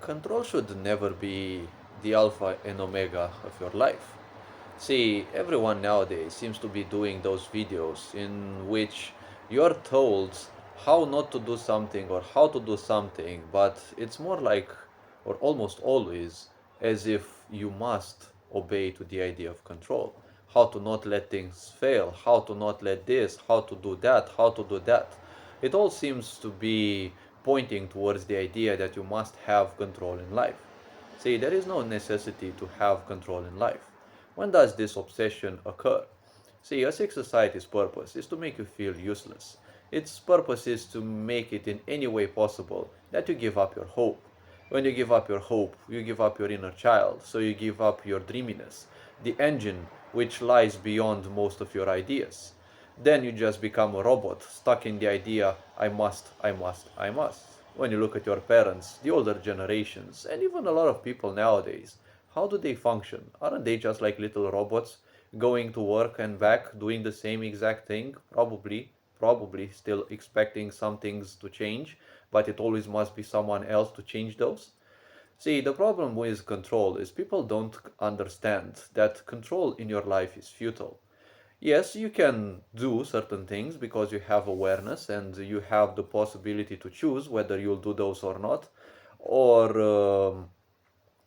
Control should never be the alpha and omega of your life. See, everyone nowadays seems to be doing those videos in which you're told how not to do something or how to do something, but it's more like, or almost always, as if you must obey to the idea of control. How to not let things fail, how to not let this, how to do that, how to do that. It all seems to be pointing towards the idea that you must have control in life. See, there is no necessity to have control in life. When does this obsession occur? See, a sick society's purpose is to make you feel useless. Its purpose is to make it in any way possible that you give up your hope. When you give up your hope, you give up your inner child, so you give up your dreaminess, the engine which lies beyond most of your ideas. Then you just become a robot, stuck in the idea, I must, I must, I must. When you look at your parents, the older generations, and even a lot of people nowadays, how do they function? Aren't they just like little robots going to work and back, doing the same exact thing? Probably still expecting some things to change, but it always must be someone else to change those. See, the problem with control is people don't understand that control in your life is futile. Yes, you can do certain things because you have awareness and you have the possibility to choose whether you'll do those or not. Or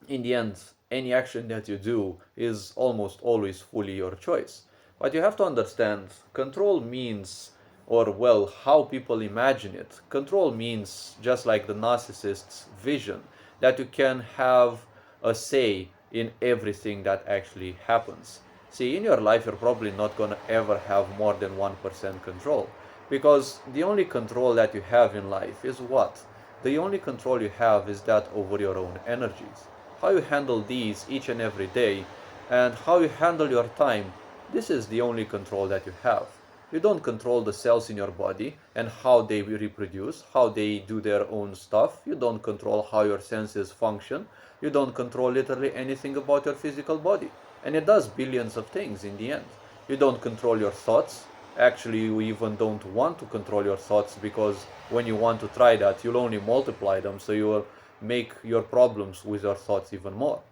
in the end, any action that you do is almost always fully your choice. But you have to understand control means, or well, how people imagine it. Control means, just like the narcissist's vision, that you can have a say in everything that actually happens. See, in your life, you're probably not going to ever have more than 1% control. Because the only control that you have in life is what? The only control you have is that over your own energies. How you handle these each and every day, and how you handle your time, this is the only control that you have. You don't control the cells in your body and how they reproduce, how they do their own stuff. You don't control how your senses function. You don't control literally anything about your physical body. And it does billions of things in the end. You don't control your thoughts. Actually, you even don't want to control your thoughts, because when you want to try that, you'll only multiply them, so you will make your problems with your thoughts even more.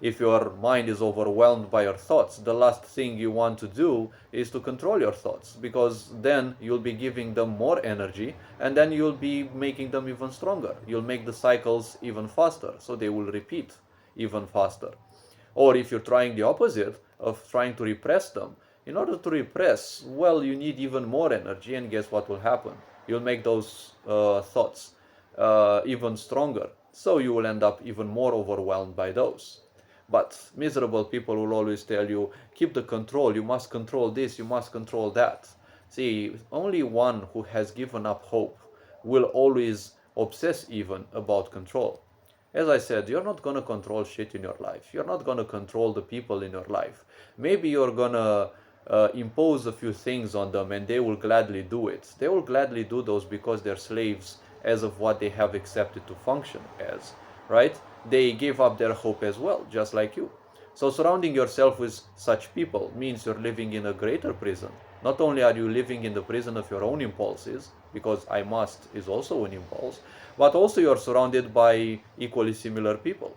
If your mind is overwhelmed by your thoughts, the last thing you want to do is to control your thoughts, because then you'll be giving them more energy and then you'll be making them even stronger. You'll make the cycles even faster, so they will repeat even faster. Or if you're trying the opposite of trying to repress them, in order to repress, well, you need even more energy, and guess what will happen? You'll make those thoughts even stronger, so you will end up even more overwhelmed by those. But miserable people will always tell you, keep the control, you must control this, you must control that. See, only one who has given up hope will always obsess even about control. As I said, you're not going to control shit in your life. You're not going to control the people in your life. Maybe you're going to impose a few things on them and they will gladly do it. They will gladly do those because they're slaves as of what they have accepted to function as, right? They gave up their hope as well, just like you. So surrounding yourself with such people means you're living in a greater prison. Not only are you living in the prison of your own impulses, because I must is also an impulse, but also you're surrounded by equally similar people.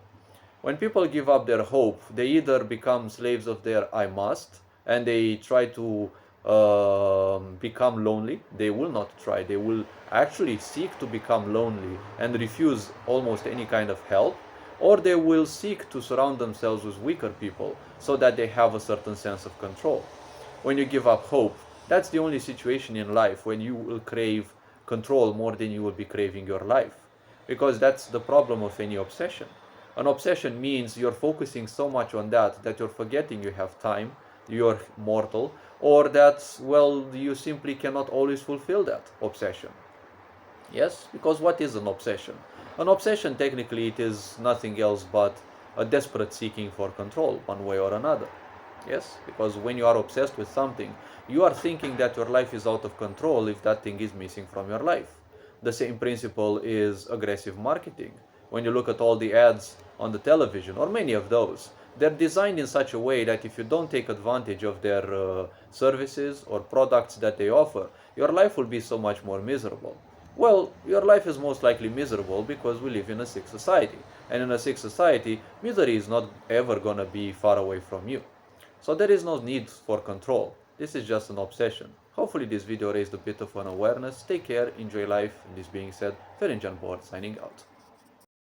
When people give up their hope, they either become slaves of their I must, and they try to become lonely. They will not try, they will actually seek to become lonely and refuse almost any kind of help, or they will seek to surround themselves with weaker people so that they have a certain sense of control. When you give up hope, that's the only situation in life when you will crave control more than you will be craving your life. Because that's the problem of any obsession. An obsession means you're focusing so much on that that you're forgetting you have time, you're mortal, or that, well, you simply cannot always fulfill that obsession. Yes, because what is an obsession? An obsession, technically, it is nothing else but a desperate seeking for control, one way or another. Yes, because when you are obsessed with something, you are thinking that your life is out of control if that thing is missing from your life. The same principle is aggressive marketing. When you look at all the ads on the television, or many of those, they're designed in such a way that if you don't take advantage of their services or products that they offer, your life will be so much more miserable. well, your life is most likely miserable because we live in a sick society. And in a sick society, misery is not ever gonna be far away from you. So there is no need for control. This is just an obsession. Hopefully this video raised a bit of an awareness. Take care, enjoy life. And this being said, Ferencan Board signing out.